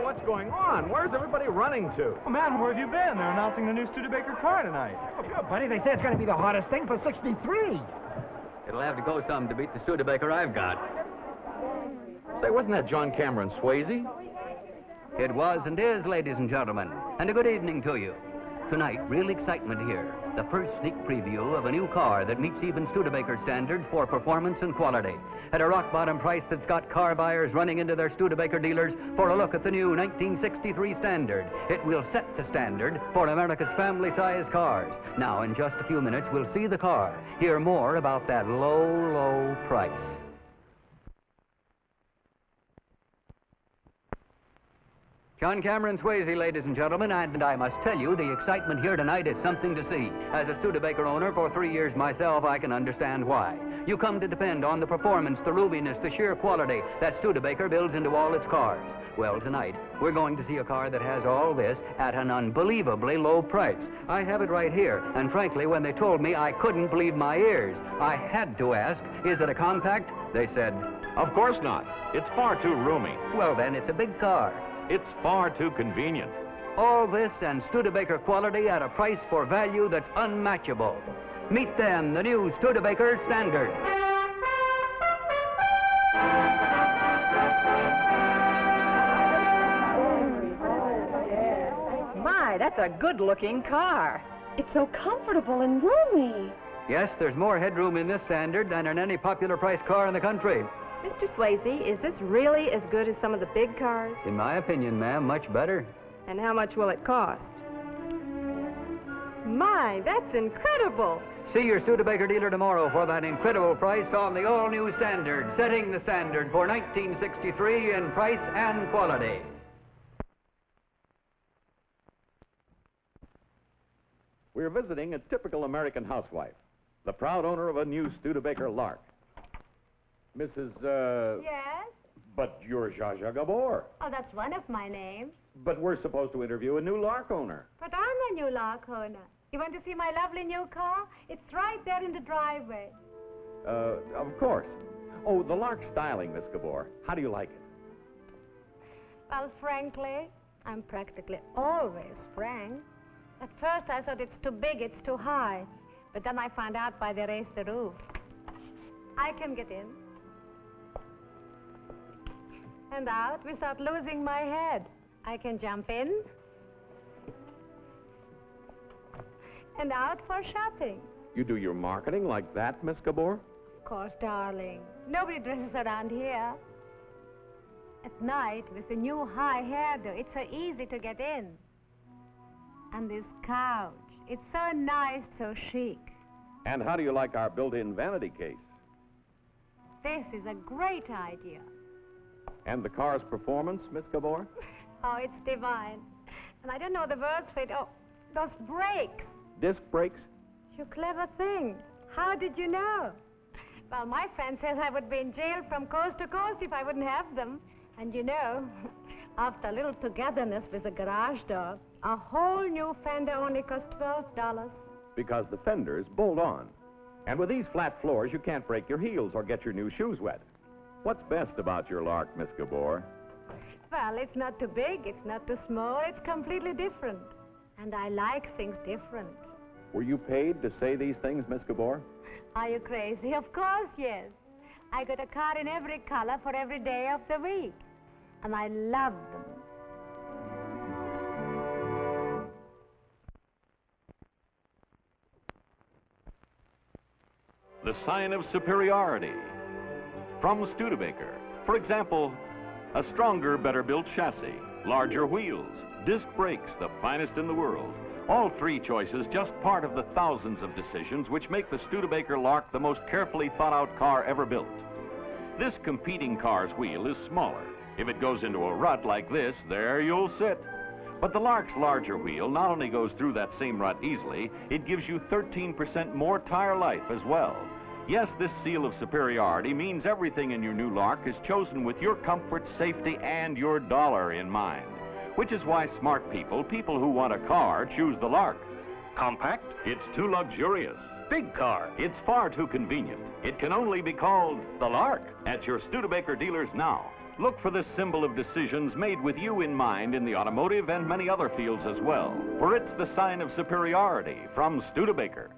what's going on? Where's everybody running to? Well, man, where have you been? They're announcing the new Studebaker car tonight. Oh, good, buddy. They say it's going to be the hottest thing for 63. It'll have to go some to beat the Studebaker I've got. Say, wasn't that John Cameron Swayze? It was and is, ladies and gentlemen, and a good evening to you. Tonight, real excitement here. The first sneak preview of a new car that meets even Studebaker standards for performance and quality. At a rock-bottom price that's got car buyers running into their Studebaker dealers for a look at the new 1963 Standard. It will set the standard for America's family-sized cars. Now, in just a few minutes, we'll see the car, hear more about that low, low price. John Cameron Swayze, ladies and gentlemen, and I must tell you, the excitement here tonight is something to see. As a Studebaker owner for 3 years myself, I can understand why. You come to depend on the performance, the roominess, the sheer quality that Studebaker builds into all its cars. Well, tonight, we're going to see a car that has all this at an unbelievably low price. I have it right here, and frankly, when they told me, I couldn't believe my ears. I had to ask, is it a compact? They said, Of course not. It's far too roomy. well then, it's a big car. It's far too convenient. All this and Studebaker quality at a price for value that's unmatchable. Meet them, the new Studebaker Standard. My, that's a good-looking car. It's so comfortable and roomy. Yes, there's more headroom in this Standard than in any popular price car in the country. Mr. Swayze, is this really as good as some of the big cars? In my opinion, ma'am, much better. And how much will it cost? My, that's incredible. See your Studebaker dealer tomorrow for that incredible price on the all-new Standard, setting the standard for 1963 in price and quality. We're visiting a typical American housewife, the proud owner of a new Studebaker Lark. Mrs. Yes? But you're Zsa Zsa Gabor. Oh, that's one of my names. But we're supposed to interview a new Lark owner. But I'm the new Lark owner. You want to see my lovely new car? It's right there in the driveway. Of course. Oh, the Lark styling, Miss Gabor. How do you like it? Well, frankly, I'm practically always frank. At first, I thought it's too big, it's too high. But then I found out why they raised the roof. I can get in. And out without losing my head. I can jump in. And out for shopping. You do your marketing like that, Miss Gabor? Of course, darling. Nobody dresses around here. At night, with the new high hairdo, it's so easy to get in. And this couch, it's so nice, so chic. And how do you like our built-in vanity case? This is a great idea. And the car's performance, Miss Gabor? Oh, it's divine. And I don't know the words for it. Oh, those brakes. Disc brakes? You clever thing. How did you know? Well, my friend says I would be in jail from coast to coast if I wouldn't have them. And you know, after a little togetherness with the garage dog, a whole new fender only cost $12. Because the fenders bolt on. And with these flat floors, you can't break your heels or get your new shoes wet. What's best about your Lark, Miss Gabor? Well, it's not too big, it's not too small, it's completely different. And I like things different. Were you paid to say these things, Miss Gabor? Are you crazy? Of course, yes. I got a car in every color for every day of the week. And I love them. The sign of superiority from Studebaker. For example, a stronger, better-built chassis, larger wheels, disc brakes, the finest in the world. All three choices just part of the thousands of decisions which make the Studebaker Lark the most carefully thought-out car ever built. This competing car's wheel is smaller. If it goes into a rut like this, there you'll sit. But the Lark's larger wheel not only goes through that same rut easily, it gives you 13% more tire life as well. Yes, this seal of superiority means everything in your new Lark is chosen with your comfort, safety, and your dollar in mind. Which is why smart people, people who want a car, choose the Lark. Compact? It's too luxurious. Big car? It's far too convenient. It can only be called the Lark at your Studebaker dealers now. Look for this symbol of decisions made with you in mind in the automotive and many other fields as well, for it's the sign of superiority from Studebaker.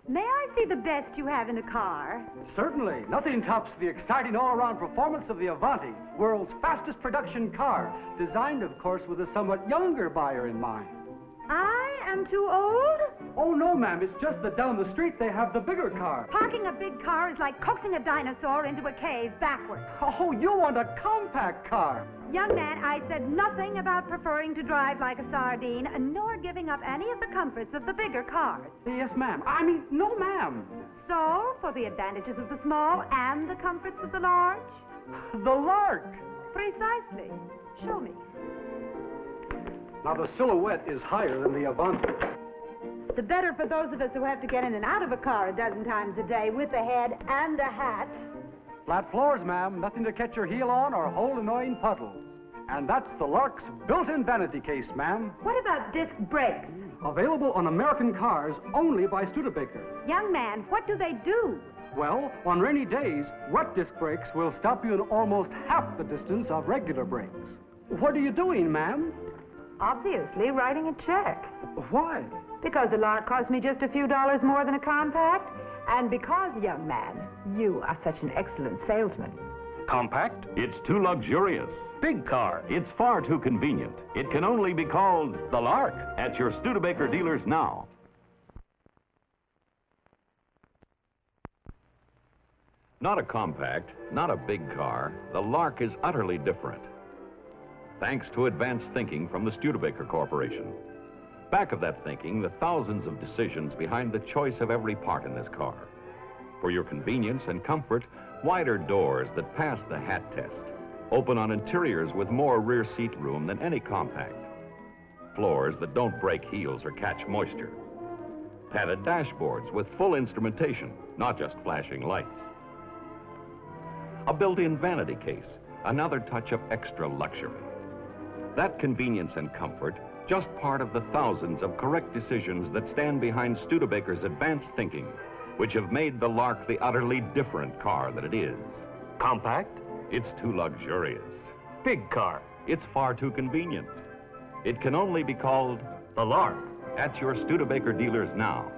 May I see the best you have in a car? Certainly. Nothing tops the exciting all-around performance of the Avanti, world's fastest production car, designed, of course, with a somewhat younger buyer in mind. I am too old? Oh, no, ma'am. It's just that down the street they have the bigger car. Parking a big car is like coaxing a dinosaur into a cave backwards. Oh, you want a compact car. Young man, I said nothing about preferring to drive like a sardine, nor giving up any of the comforts of the bigger cars. Yes, ma'am. I mean, no, ma'am. So, for the advantages of the small and the comforts of the large? The Lark. Precisely. Show me. Now, the silhouette is higher than the Avanti. The better for those of us who have to get in and out of a car a dozen times a day with a head and a hat. Flat floors, ma'am. Nothing to catch your heel on or hold annoying puddles. And that's the Lark's built-in vanity case, ma'am. What about disc brakes? Available on American cars only by Studebaker. Young man, what do they do? Well, on rainy days, wet disc brakes will stop you in almost half the distance of regular brakes. What are you doing, ma'am? Obviously, writing a check. Why? Because the Lark cost me just a few dollars more than a compact, and because, young man, you are such an excellent salesman. Compact? It's too luxurious. Big car? It's far too convenient. It can only be called the Lark at your Studebaker dealers now. Not a compact, not a big car, the Lark is utterly different. Thanks to advanced thinking from the Studebaker Corporation. Back of that thinking, the thousands of decisions behind the choice of every part in this car. For your convenience and comfort, wider doors that pass the hat test. Open on interiors with more rear seat room than any compact. Floors that don't break heels or catch moisture. Padded dashboards with full instrumentation, not just flashing lights. A built-in vanity case, another touch of extra luxury. That convenience and comfort, just part of the thousands of correct decisions that stand behind Studebaker's advanced thinking, which have made the Lark the utterly different car that it is. Compact? It's too luxurious. Big car? It's far too convenient. It can only be called the Lark at your Studebaker dealers now.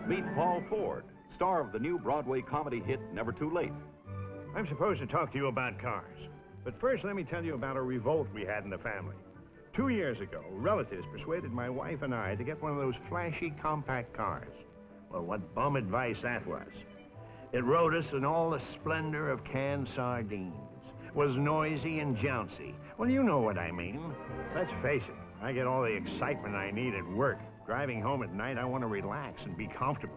Meet Paul Ford, star of the new Broadway comedy hit Never Too Late. I'm supposed to talk to you about cars. But first, let me tell you about a revolt we had in the family. 2 years ago, relatives persuaded my wife and I to get one of those flashy compact cars. Well, what bum advice that was. It rode us in all the splendor of canned sardines, was noisy and jouncy. Well, you know what I mean. Let's face it, I get all the excitement I need at work. Driving home at night, I want to relax and be comfortable.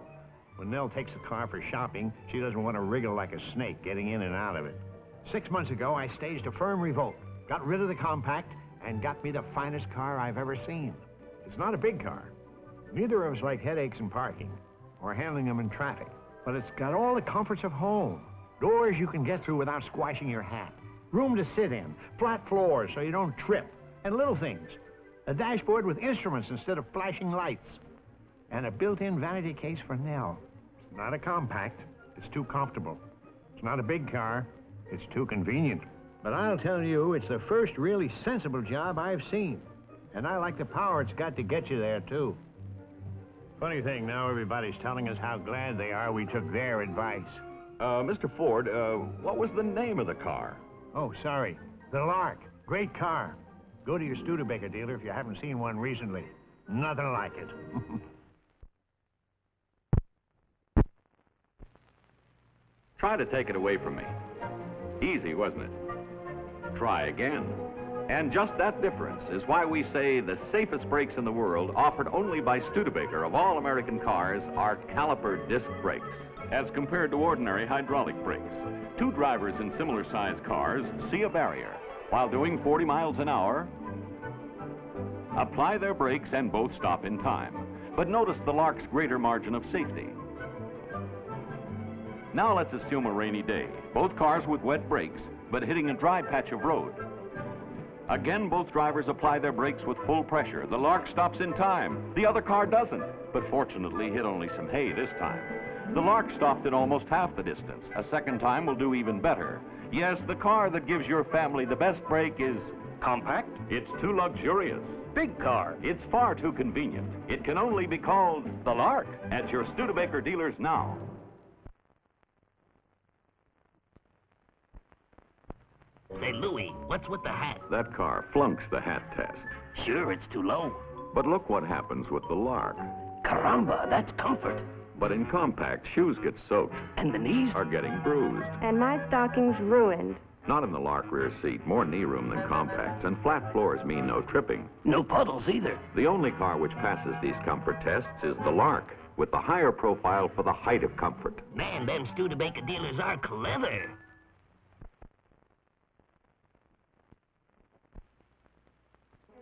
When Nell takes the car for shopping, she doesn't want to wriggle like a snake getting in and out of it. 6 months ago, I staged a firm revolt, got rid of the compact, and got me the finest car I've ever seen. It's not a big car. Neither of us like headaches in parking or handling them in traffic, but it's got all the comforts of home. Doors you can get through without squashing your hat, room to sit in, flat floors so you don't trip, and little things. A dashboard with instruments instead of flashing lights, and a built-in vanity case for Nell. It's not a compact. It's too comfortable. It's not a big car. It's too convenient. But I'll tell you, it's the first really sensible job I've seen. And I like the power it's got to get you there, too. Funny thing, now everybody's telling us how glad they are we took their advice. Mr. Ford, what was the name of the car? Oh, sorry. The Lark. Great car. Go to your Studebaker dealer if you haven't seen one recently. Nothing like it. Try to take it away from me. Easy, wasn't it? Try again. And just that difference is why we say the safest brakes in the world, offered only by Studebaker of all American cars, are caliper disc brakes, as compared to ordinary hydraulic brakes. Two drivers in similar-sized cars see a barrier. While doing 40 miles an hour, apply their brakes and both stop in time. But notice the Lark's greater margin of safety. Now let's assume a rainy day. Both cars with wet brakes, but hitting a dry patch of road. Again, both drivers apply their brakes with full pressure. The Lark stops in time. The other car doesn't, but fortunately hit only some hay this time. The Lark stopped at almost half the distance. A second time will do even better. Yes, the car that gives your family the best brake is compact. It's too luxurious. Big car. It's far too convenient. It can only be called The Lark. at your Studebaker dealers now. Say, Louie, what's with the hat? That car flunks the hat test. Sure, it's too low. But look what happens with the Lark. Caramba, that's comfort. But in compact, shoes get soaked, And the knees? are getting bruised. And my stocking's ruined. Not in the Lark rear seat. More knee room than compacts, and flat floors mean no tripping. No puddles either. The only car which passes these comfort tests is the Lark, with the higher profile for the height of comfort. Man, them Studebaker dealers are clever.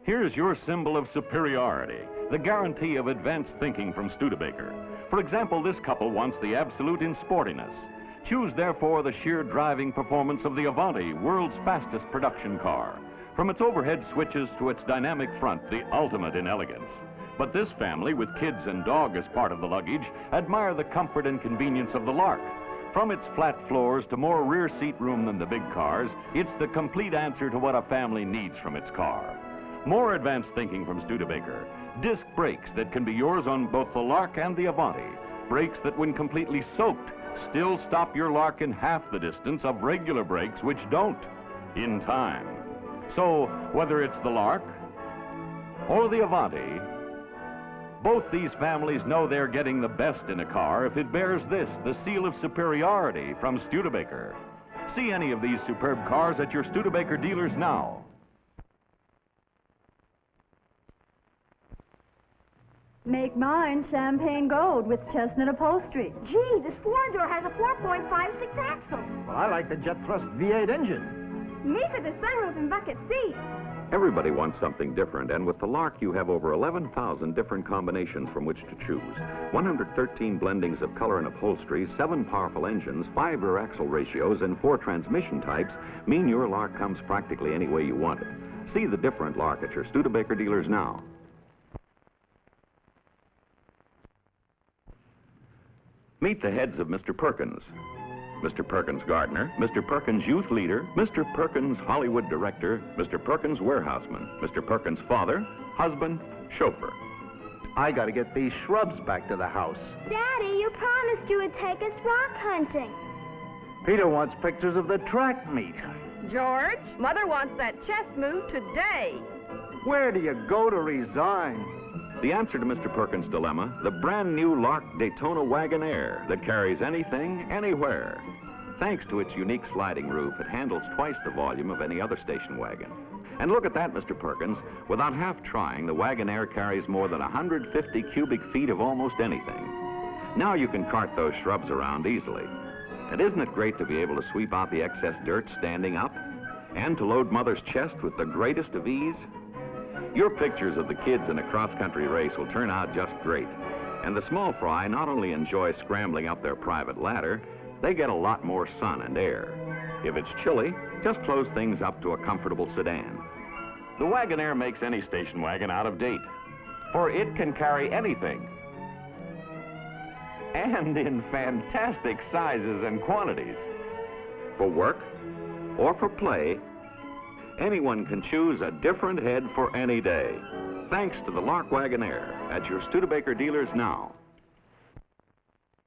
Here's your symbol of superiority, the guarantee of advanced thinking from Studebaker. For example, this couple wants the absolute in sportiness. Choose, therefore, the sheer driving performance of the Avanti, world's fastest production car. From its overhead switches to its dynamic front, the ultimate in elegance. But this family, with kids and dog as part of the luggage, admire the comfort and convenience of the Lark. From its flat floors to more rear seat room than the big cars, it's the complete answer to what a family needs from its car. More advanced thinking from Studebaker. Disc brakes that can be yours on both the Lark and the Avanti. Brakes that, when completely soaked, still stop your Lark in half the distance of regular brakes which don't, in time. So, whether it's the Lark or the Avanti, both these families know they're getting the best in a car if it bears this, the seal of superiority from Studebaker. See any of these superb cars at your Studebaker dealers now. Make mine champagne gold with chestnut upholstery. Gee, this four-door has a 4.56 axle. Well, I like the jet thrust V8 engine. Me for the sunroof and bucket seat. Everybody wants something different, and with the Lark, you have over 11,000 different combinations from which to choose. 113 blendings of color and upholstery, 7 powerful engines, 5 rear axle ratios, and 4 transmission types mean your Lark comes practically any way you want it. See the different Lark at your Studebaker dealers now. Meet the heads of Mr. Perkins. Mr. Perkins gardener, Mr. Perkins youth leader, Mr. Perkins Hollywood director, Mr. Perkins warehouseman, Mr. Perkins father, husband, chauffeur. I gotta get these shrubs back to the house. Daddy, you promised you would take us rock hunting. Peter wants pictures of the track meet. George, Mother wants that chest move today. Where do you go to resign? The answer to Mr. Perkins' dilemma, the brand new Lark Daytona Wagonaire that carries anything, anywhere. Thanks to its unique sliding roof, it handles twice the volume of any other station wagon. And look at that, Mr. Perkins. Without half trying, the Wagonaire carries more than 150 cubic feet of almost anything. Now you can cart those shrubs around easily. And isn't it great to be able to sweep out the excess dirt standing up? And to load Mother's chest with the greatest of ease? Your pictures of the kids in a cross-country race will turn out just great. And the small fry not only enjoy scrambling up their private ladder, they get a lot more sun and air. If it's chilly, just close things up to a comfortable sedan. The Wagonaire makes any station wagon out of date, for it can carry anything. And in fantastic sizes and quantities. For work or for play, anyone can choose a different head for any day. Thanks to the Lark Wagonaire at your Studebaker dealers now.